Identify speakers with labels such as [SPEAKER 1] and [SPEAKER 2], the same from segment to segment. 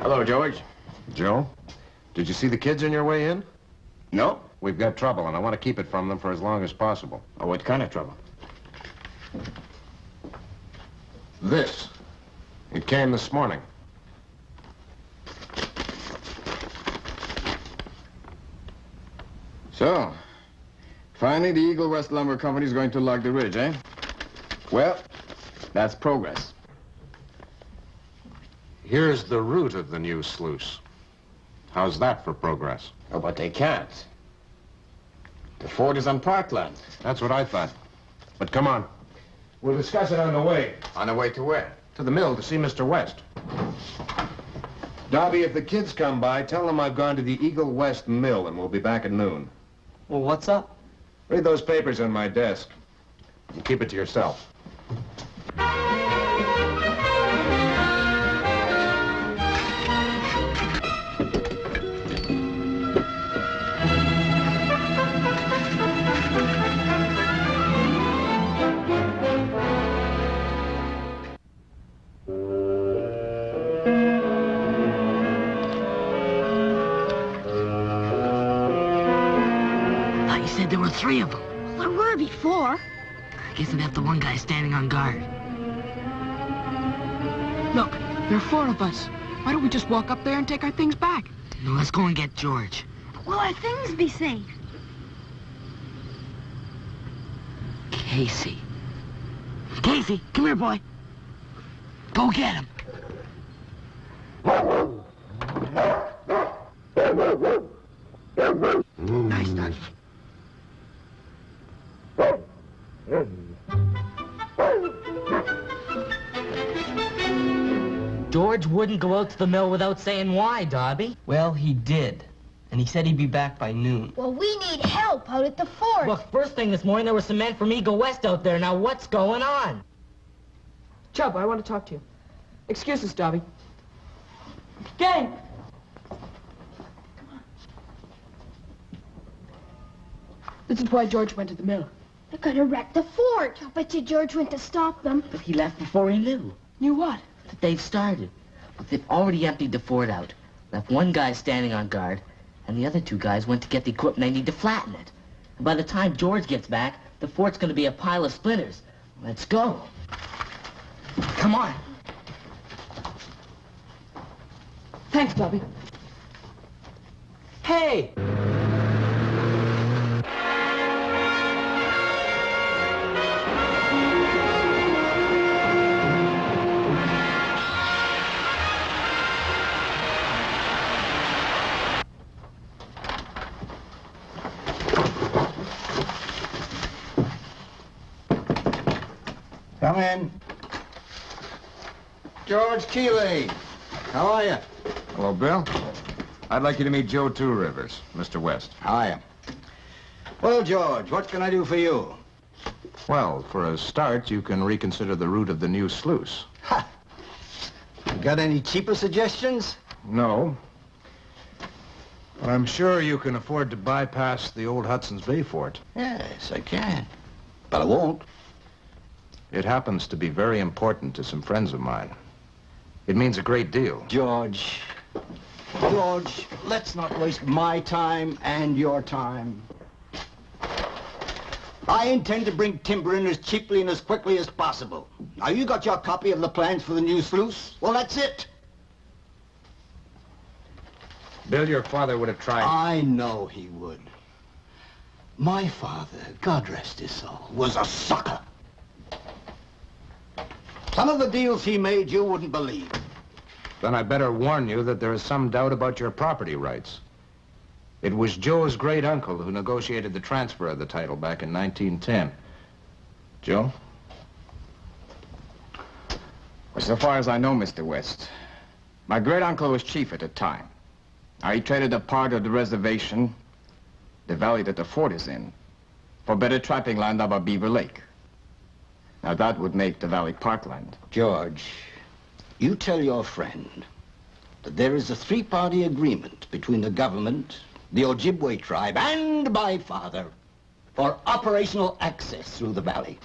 [SPEAKER 1] Hello, George.
[SPEAKER 2] Joe, did you see the kids on your way in?
[SPEAKER 1] No.
[SPEAKER 2] We've got trouble, and I want to keep it from them for as long as possible.
[SPEAKER 1] Oh, what kind of trouble?
[SPEAKER 2] This. It came this morning.
[SPEAKER 1] So, finally the Eagle West Lumber Company is going to log the ridge, eh? Well, that's progress.
[SPEAKER 2] Here's the route of the new sluice. How's that for progress?
[SPEAKER 1] Oh, but they can't. The fort is on parkland.
[SPEAKER 2] That's what I thought. But come on. We'll discuss it on the way.
[SPEAKER 1] On the way to where?
[SPEAKER 2] To the mill to see Mr. West. Darby, if the kids come by, tell them I've gone to the Eagle West mill and we'll be back at noon.
[SPEAKER 3] Well, what's up?
[SPEAKER 2] Read those papers on my desk. And keep it to yourself.
[SPEAKER 4] There were 3 of them.
[SPEAKER 5] Well, there were before.
[SPEAKER 4] I guess they have the one guy standing on guard.
[SPEAKER 3] Look, there are 4 of us. Why don't we just walk up there and take our things back?
[SPEAKER 4] No, let's go and get George.
[SPEAKER 5] Will our things be safe?
[SPEAKER 4] Casey. Casey, come here, boy. Go get him. Nice, Doug. George wouldn't go out to the mill without saying why, Darby.
[SPEAKER 3] Well, he did. And he said he'd be back by noon.
[SPEAKER 5] Well, we need help out at the fort.
[SPEAKER 4] Look, first thing this morning, there were some men from Eagle West out there. Now, what's going on?
[SPEAKER 3] Chubb, I want to talk to you. Excuse us, Darby. Gang! Come on. This is why George went to the mill.
[SPEAKER 5] They're gonna wreck the fort. I bet you George went to stop them.
[SPEAKER 4] But he left before he knew.
[SPEAKER 3] Knew what?
[SPEAKER 4] That they've started. But they've already emptied the fort out. Left one guy standing on guard, and the other 2 guys went to get the equipment they need to flatten it. And by the time George gets back, the fort's gonna be a pile of splinters. Let's go. Come on.
[SPEAKER 3] Thanks, Darby. Hey!
[SPEAKER 1] Come in. George Keeley. How are you?
[SPEAKER 2] Hello, Bill. I'd like you to meet Joe Two Rivers, Mr. West.
[SPEAKER 1] How are you? Well, George, what can I do for you?
[SPEAKER 2] Well, for a start, you can reconsider the route of the new sluice.
[SPEAKER 1] Ha! Got any cheaper suggestions?
[SPEAKER 2] No. But I'm sure you can afford to bypass the old Hudson's Bay fort.
[SPEAKER 1] Yes, I can. But I won't.
[SPEAKER 2] It happens to be very important to some friends of mine. It means a great deal.
[SPEAKER 1] George, let's not waste my time and your time. I intend to bring timber in as cheaply and as quickly as possible. Now, you got your copy of the plans for the new sluice? Well, that's it.
[SPEAKER 2] Bill, your father would have tried.
[SPEAKER 1] I know he would. My father, God rest his soul, was a sucker. Some of the deals he made you wouldn't believe.
[SPEAKER 2] Then I better warn you that there is some doubt about your property rights. It was Joe's great-uncle who negotiated the transfer of the title back in 1910. Joe?
[SPEAKER 1] Well, so far as I know, Mr. West, my great-uncle was chief at the time. Now, he traded a part of the reservation, the valley that the fort is in, for better trapping land up Beaver Lake. Now, that would make the valley parkland. George, you tell your friend that there is a 3-party agreement between the government, the Ojibwe tribe, and my father for operational access through the valley.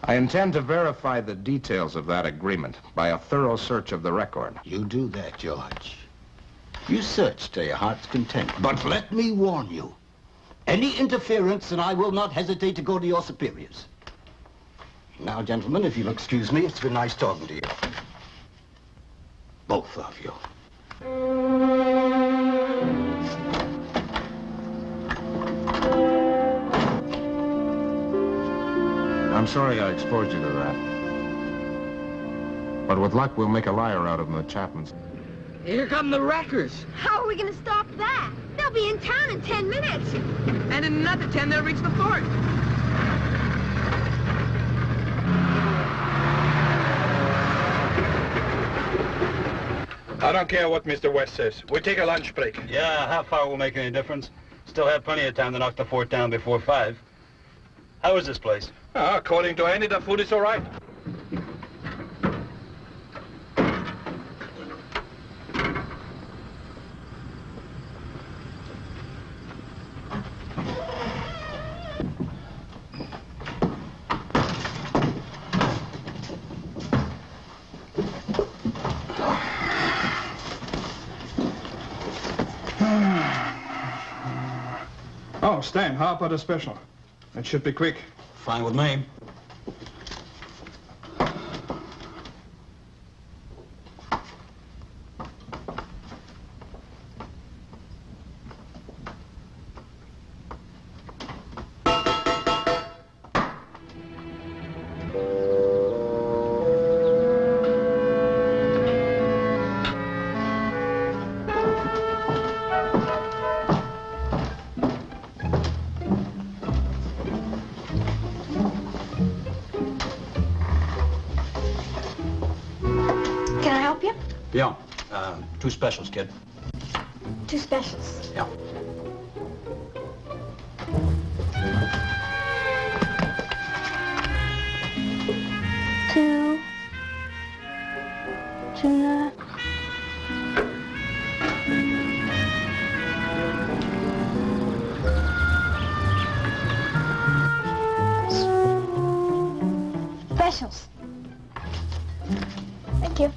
[SPEAKER 2] I intend to verify the details of that agreement by a thorough search of the record.
[SPEAKER 1] You do that, George.
[SPEAKER 6] You search to your heart's content. But let me warn you. Any interference, and I will not hesitate to go to your superiors. Now, gentlemen, if you'll excuse me, it's been nice talking to you. Both of you.
[SPEAKER 2] I'm sorry I exposed you to that. But with luck, we'll make a liar out of him, the Chapmans.
[SPEAKER 3] Here come the wreckers.
[SPEAKER 5] How are we going to stop that? They'll be in town in 10 minutes.
[SPEAKER 3] And in another 10, they'll reach the fort.
[SPEAKER 7] I don't care what Mr. West says. We take a lunch break.
[SPEAKER 8] Yeah, half hour won't make any difference. Still have plenty of time to knock the fort down before 5. How is this place?
[SPEAKER 7] According to Andy, the food is all right.
[SPEAKER 9] Oh, Stan, how about a special? It should be quick.
[SPEAKER 8] Fine with me.
[SPEAKER 5] Can I help you?
[SPEAKER 8] Yeah. 2 specials, kid.
[SPEAKER 5] 2 specials.
[SPEAKER 8] Yeah.
[SPEAKER 5] Two tuna. Specials. Thank you.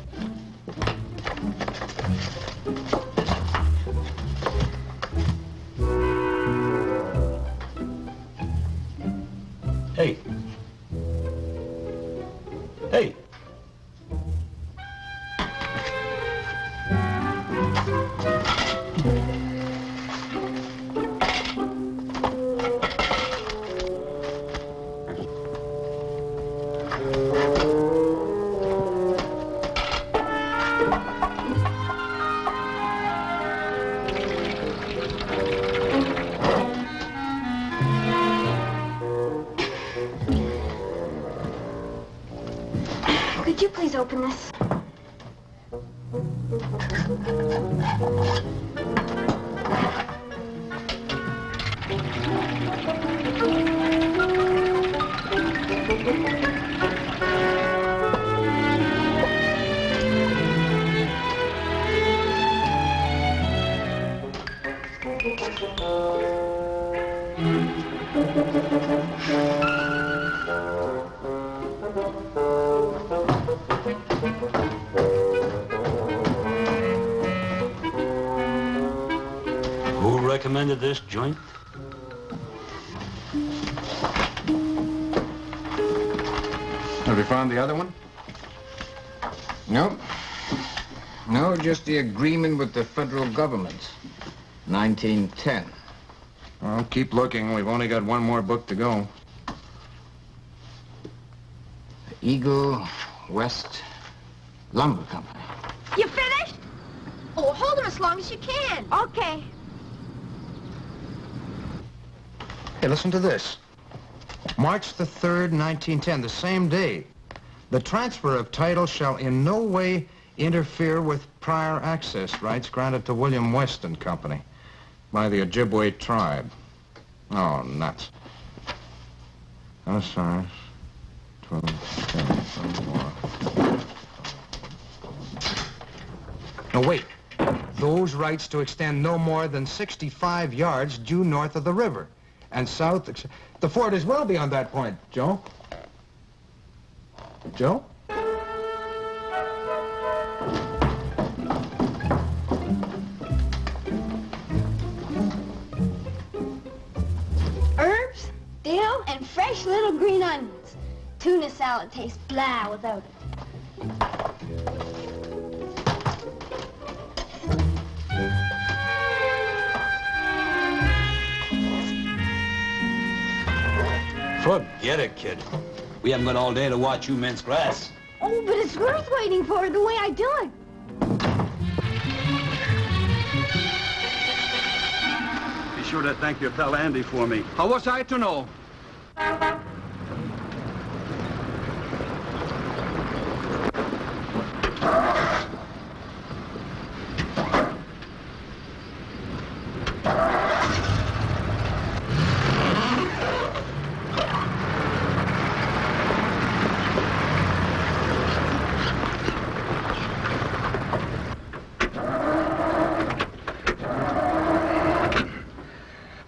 [SPEAKER 8] Hey. Hey.
[SPEAKER 5] Could you please open this?
[SPEAKER 8] Who recommended this joint?
[SPEAKER 1] Have you found the other one? No. No, just the agreement with the federal government. 1910.
[SPEAKER 2] Well, keep looking. We've only got one more book to go.
[SPEAKER 1] The Eagle West Lumber Company.
[SPEAKER 5] You finished? Oh, hold them as long as you can. Okay.
[SPEAKER 2] Hey, listen to this. March the 3rd, 1910, the same day. The transfer of title shall in no way interfere with prior access rights granted to William West and Company by the Ojibwe tribe. Oh, nuts. Oh, sorry. 12, 10, 1 more. No, wait. Those rights to extend no more than 65 yards due north of the river and south. The fort is well beyond that point, Joe. Joe?
[SPEAKER 5] tuna salad tastes blah without it.
[SPEAKER 8] Forget it, kid. We haven't got all day to watch you mince grass.
[SPEAKER 5] Oh, but it's worth waiting for the way I do it.
[SPEAKER 8] Be sure to thank your pal Andy for me.
[SPEAKER 9] How was I to know?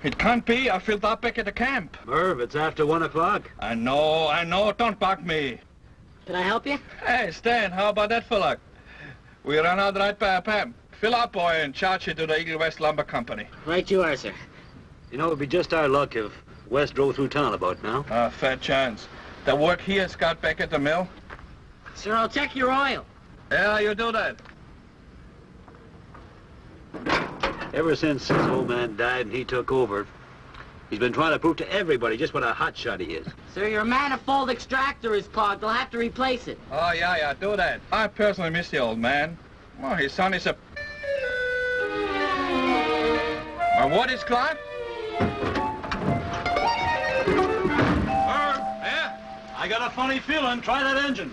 [SPEAKER 9] It can't be. I filled up back at the camp.
[SPEAKER 8] Merv, it's after 1 o'clock.
[SPEAKER 7] I know. Don't bug me.
[SPEAKER 4] Can I help you?
[SPEAKER 7] Hey, Stan, how about that for luck? We ran out right by a pump. Fill up, boy, and charge it to the Eagle West Lumber Company.
[SPEAKER 4] Right you are, sir.
[SPEAKER 8] You know, it'd be just our luck if West drove through town about now.
[SPEAKER 7] Fat chance. The work here's got back at the mill?
[SPEAKER 4] Sir, I'll check your oil.
[SPEAKER 7] Yeah, you do that.
[SPEAKER 8] Ever since his old man died and he took over, he's been trying to prove to everybody just what a hotshot he is.
[SPEAKER 4] Sir, your manifold extractor is clogged. They'll have to replace it.
[SPEAKER 7] Oh, yeah, do that. I personally miss the old man. Well, his son is a... My what is clogged?
[SPEAKER 8] Yeah, I got a funny feeling. Try that engine.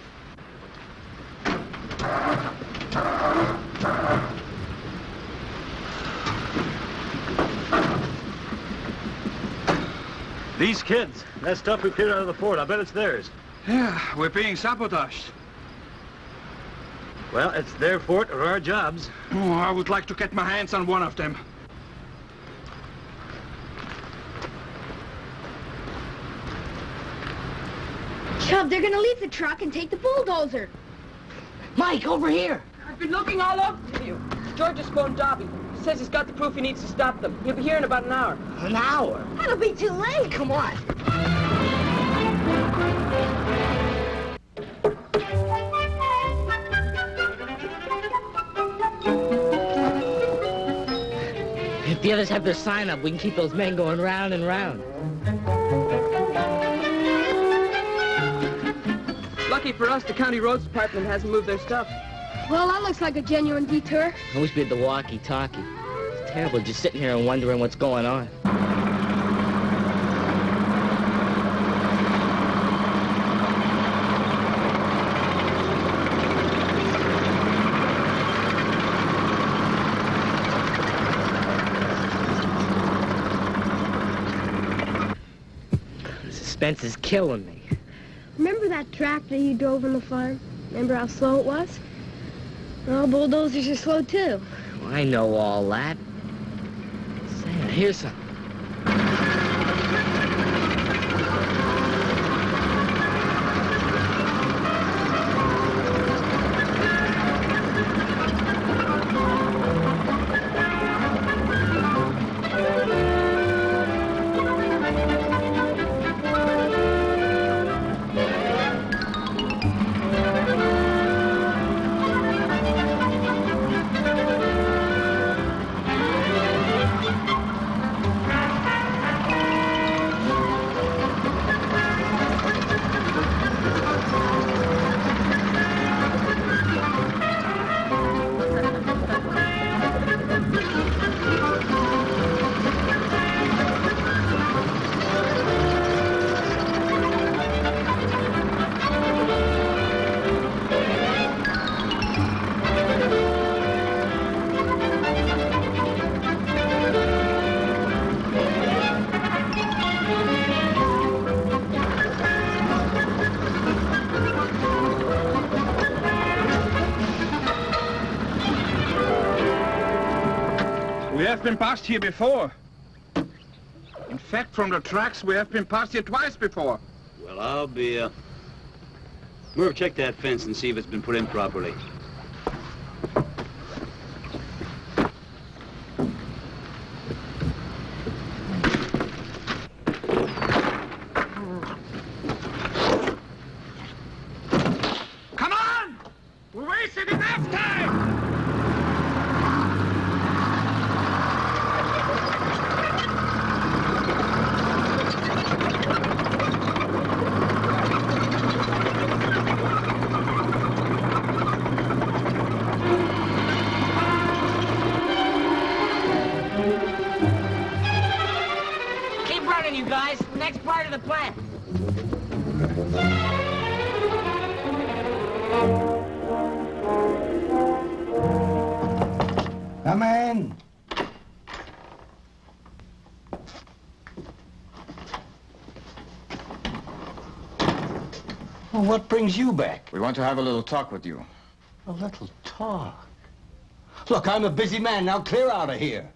[SPEAKER 8] These kids, that stuff we cleared out of the fort, I bet it's theirs.
[SPEAKER 9] Yeah, we're being sabotaged.
[SPEAKER 8] Well, it's their fort or our jobs.
[SPEAKER 9] Oh, I would like to get my hands on one of them.
[SPEAKER 5] Chub, they're gonna leave the truck and take the bulldozer.
[SPEAKER 4] Mike, over here.
[SPEAKER 3] I've been looking all over for you. George has phoned Dobby. Says he's got the proof he needs to stop them. He'll be here in about an hour.
[SPEAKER 4] An hour?
[SPEAKER 5] That'll be too late.
[SPEAKER 4] Come on. If the others have their sign up, we can keep those men going round and round.
[SPEAKER 3] Lucky for us, the county roads department hasn't moved their stuff.
[SPEAKER 5] Well, that looks like a genuine detour.
[SPEAKER 4] I wish we had the walkie-talkie. It's terrible just sitting here and wondering what's going on. The suspense is killing me.
[SPEAKER 5] Remember that tractor you drove on the farm? Remember how slow it was? Well, bulldozers are slow, too.
[SPEAKER 4] Well, I know all that. Say, here's something.
[SPEAKER 9] We have been past here before. In fact, from the tracks, we have been past here twice before.
[SPEAKER 8] Well, I'll be, Merv, check that fence and see if it's been put in properly.
[SPEAKER 4] guys. Next part of the plan.
[SPEAKER 6] Come in. Well, what brings you back?
[SPEAKER 1] We want to have a little talk with you.
[SPEAKER 6] A little talk? Look, I'm a busy man. Now clear out of here.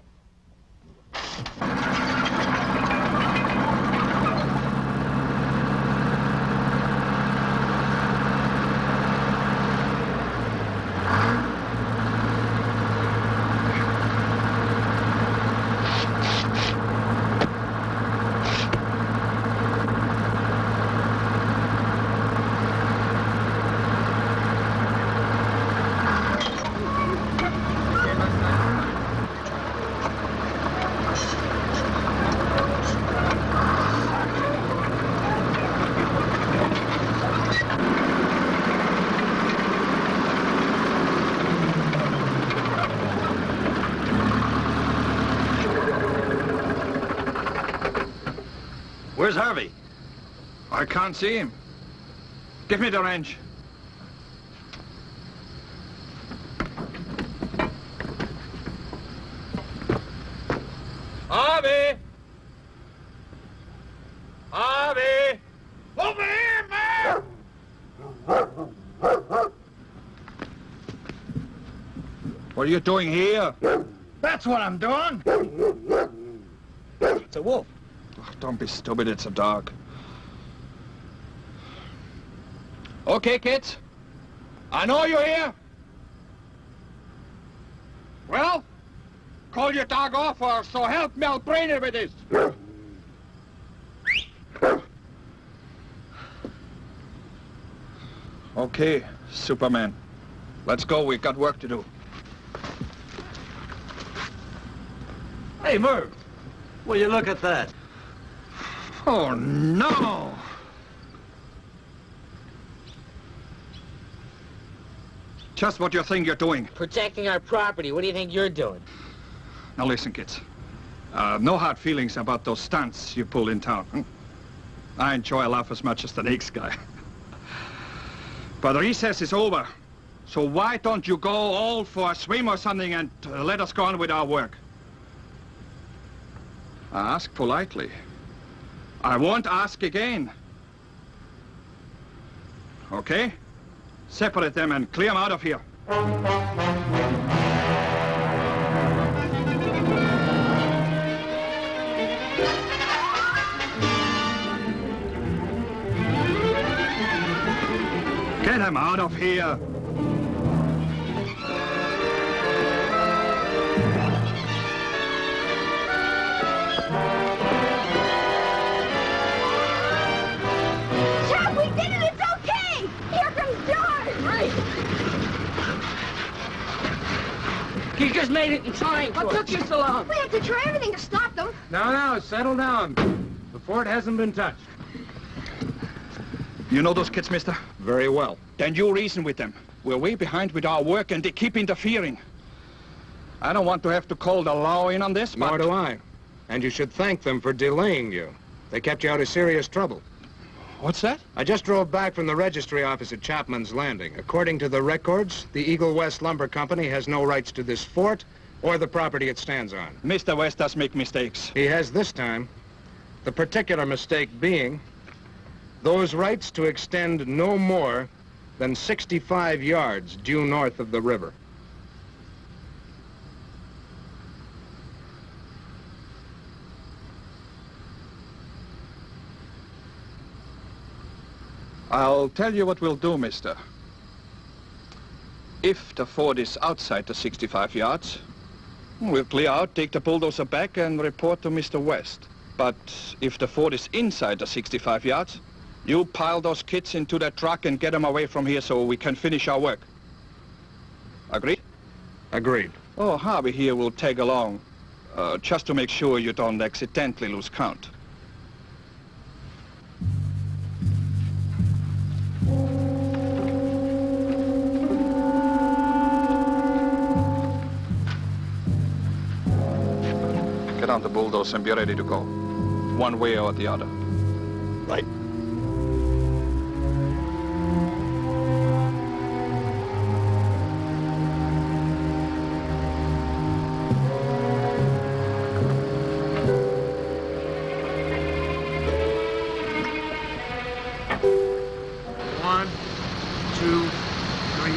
[SPEAKER 8] Where's Harvey?
[SPEAKER 9] I can't see him. Give me the wrench. Harvey! Harvey! Over here, man! What are you doing here?
[SPEAKER 8] That's what I'm doing. It's a wolf.
[SPEAKER 9] Oh, don't be stupid, it's a dog. Okay, kids. I know you're here. Well, call your dog off or so help me, I'll brain it with this. Okay, Superman. Let's go, we've got work to do.
[SPEAKER 8] Hey, Merv. Will you look at that?
[SPEAKER 9] Oh, no! Just what you think you're doing.
[SPEAKER 4] Protecting our property. What do you think you're doing?
[SPEAKER 9] Now listen, kids. No hard feelings about those stunts you pulled in town. Hmm? I enjoy a laugh as much as the next guy. But recess is over. So why don't you go all for a swim or something and let us go on with our work? Ask politely. I won't ask again. Okay? Separate them and clear them out of here. Get them out of here.
[SPEAKER 4] You just made it in time.
[SPEAKER 3] What took you so long?
[SPEAKER 5] We had to try everything to stop them.
[SPEAKER 2] No, settle down. The fort hasn't been touched.
[SPEAKER 9] You know those kids, mister?
[SPEAKER 2] Very well.
[SPEAKER 9] Then you reason with them. We're way behind with our work and they keep interfering. I don't want to have to call the law in on this, but...
[SPEAKER 2] Nor do I. And you should thank them for delaying you. They kept you out of serious trouble.
[SPEAKER 9] What's that?
[SPEAKER 2] I just drove back from the registry office at Chapman's Landing. According to the records, the Eagle West Lumber Company has no rights to this fort or the property it stands on.
[SPEAKER 9] Mr. West does make mistakes.
[SPEAKER 2] He has this time. The particular mistake being those rights to extend no more than 65 yards due north of the river.
[SPEAKER 9] I'll tell you what we'll do, mister. If the fort is outside the 65 yards, we'll clear out, take the bulldozer back and report to Mr. West. But if the fort is inside the 65 yards, you pile those kids into that truck and get them away from here so we can finish our work. Agreed?
[SPEAKER 2] Agreed.
[SPEAKER 9] Oh, Harvey here will tag along, just to make sure you don't accidentally lose count. Get on the bulldozer and be ready to go. one way or the other.
[SPEAKER 6] Right.
[SPEAKER 2] One, 2, 3,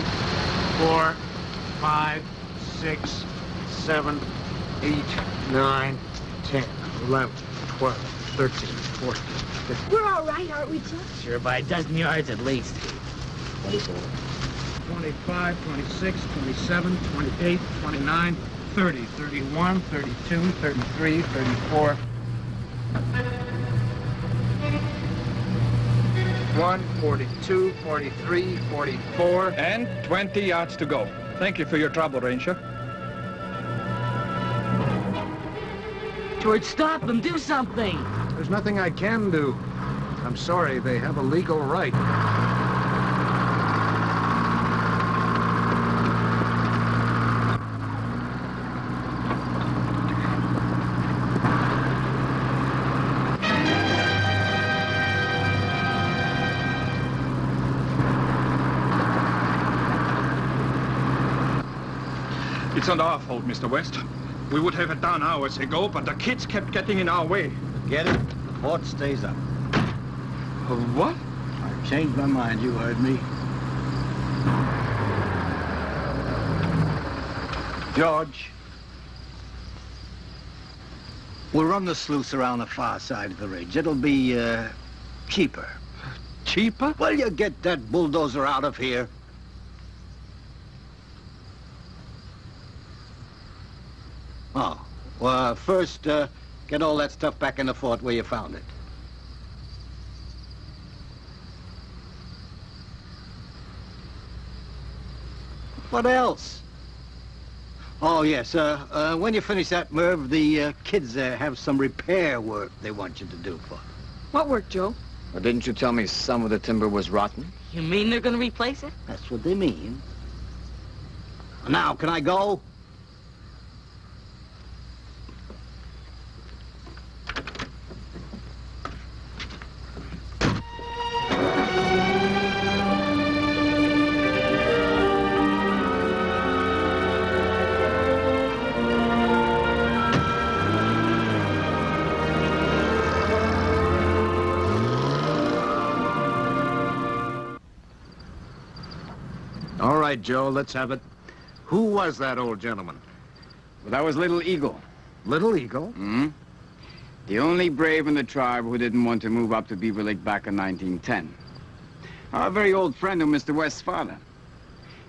[SPEAKER 2] 4, 5, 6, 7, 8, 9, 10, 11, 12, 13, 14, 15.
[SPEAKER 5] We're all right, aren't we, Chuck?
[SPEAKER 4] Sure, by a dozen yards at least.
[SPEAKER 2] 25, 26, 27, 28, 29, 30, 31, 32, 33, 34. 42, 43, 44.
[SPEAKER 9] And 20 yards to go. Thank you for your trouble, Ranger.
[SPEAKER 4] George, stop them. Do something.
[SPEAKER 2] There's nothing I can do. I'm sorry, they have a legal right.
[SPEAKER 9] It's not our fault, Mr. West. We would have it done hours ago, but the kids kept getting in our way.
[SPEAKER 6] Get it? The fort stays up.
[SPEAKER 9] What?
[SPEAKER 6] I've changed my mind, you heard me. George. We'll run the sluice around the far side of the ridge. It'll be, cheaper.
[SPEAKER 9] Cheaper?
[SPEAKER 6] Well, you get that bulldozer out of here. Oh, well, first, get all that stuff back in the fort where you found it. What else? Oh, yes, when you finish that, Merv, the kids have some repair work they want you to do for them.
[SPEAKER 3] What work, Joe?
[SPEAKER 1] Well, didn't you tell me some of the timber was rotten?
[SPEAKER 4] You mean they're gonna replace it?
[SPEAKER 6] That's what they mean. Now, can I go?
[SPEAKER 2] All right, Joe, let's have it. Who was that old gentleman?
[SPEAKER 1] Well, that was Little Eagle.
[SPEAKER 2] Little Eagle?
[SPEAKER 1] Mm-hmm. The only brave in the tribe who didn't want to move up to Beaver Lake back in 1910. A very old friend of Mr. West's father.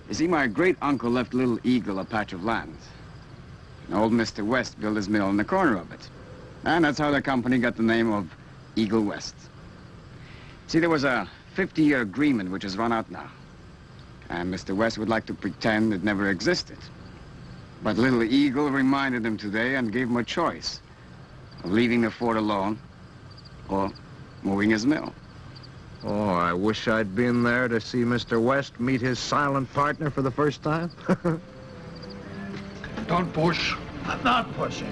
[SPEAKER 1] You see, my great-uncle left Little Eagle a patch of land. And old Mr. West built his mill in the corner of it. And that's how the company got the name of Eagle West. See, there was a 50-year agreement which has run out now. And Mr. West would like to pretend it never existed. But Little Eagle reminded him today and gave him a choice of leaving the fort alone or moving his mill.
[SPEAKER 2] Oh, I wish I'd been there to see Mr. West meet his silent partner for the first time.
[SPEAKER 9] Don't push.
[SPEAKER 2] I'm not pushing.